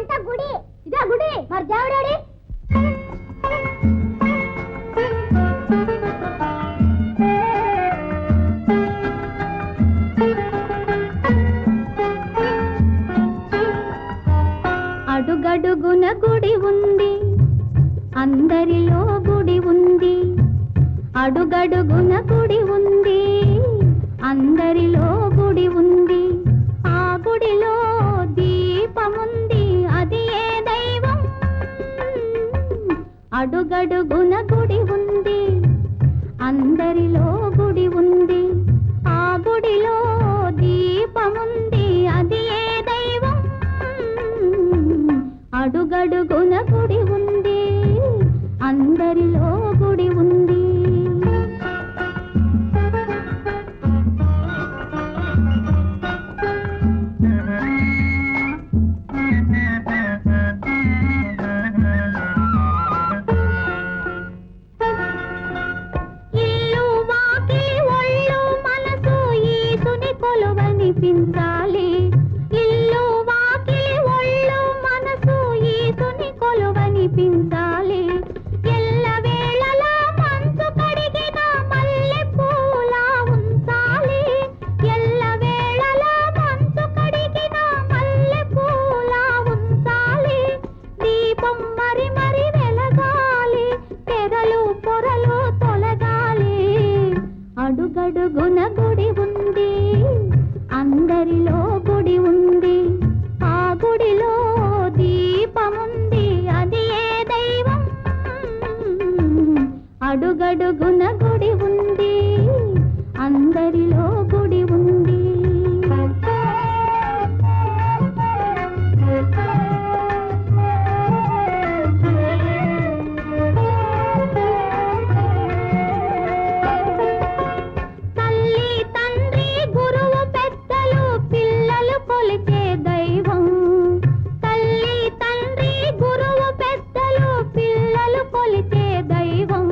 ఇదంతా గుడి. ఇదా గుడి? మరి దేవుడాడి? అడుగడుగున గుడి ఉంది, అందరిలో గుడి ఉంది. అడుగడుగున గుడి ఉంది, అందరిలో గుడి ఉంది. ఆ గుడిలో దీపముంది, అది ఏ దైవం? అడుగడుగున గుడి ఉంది, అందరిలో గుడి ఉంది. ఆ గుడిలో దీపముంది, అది ఏ దైవం? అడుగడుగున గుడి ఉంది, అందరిలో గుడి ఉంది. ఇల్లు వాకిలి ఒళ్ళు మనసు ఈసుని కొలువనిపించాలి. ఇల్లు వాకిలి ఒళ్ళు మనసు ఈసుని కొలువనిపించాలి. ఎల్ల వేళలా మనసు కడిగిన మల్లె పూలా ఉంచాలి. ఎల్ల వేళలా మనసు కడిగిన మల్లె పూలా ఉంచాలి. దీపం మరి మరి వెలగాలి, తెరలు పొరలు తొలగాలి. అడుగడుగున గుడి ఉంది, అందరిలో గుడి ఉంది. ఆ గుడిలో దీపముంది, అది ఏ దైవం? అడుగడుగున గుడి ఉంది, అందరిలో గుడి ఉంది. తల్లి తండ్రి గురువు పెద్దలు పిల్లలు కొలిచే దైవం. తల్లి తండ్రి గురువు పెద్దలు పిల్లలు కొలిచే దైవం.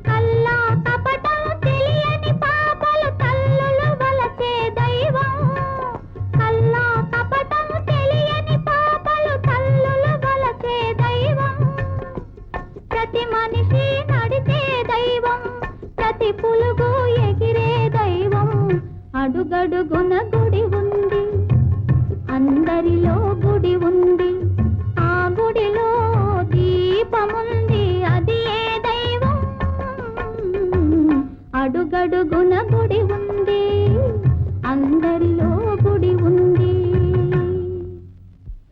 కల్లా కపటం తెలియని పాపలు తల్లులు వలచే దైవం. కల్లా కపటం తెలియని పాపలు తల్లులు వలచే దైవం. ప్రతి మనిషి నడిచే దైవం, ప్రతి పులుగు ఎగిరే దైవం. అడుగడుగున గుడి ఉంది, అందరిలో గుడి ఉంది. ఆ గుడిలో దీపముంది, అది ఏ దైవం? అడుగడుగున గుడి ఉంది, అందరిలో గుడి ఉంది.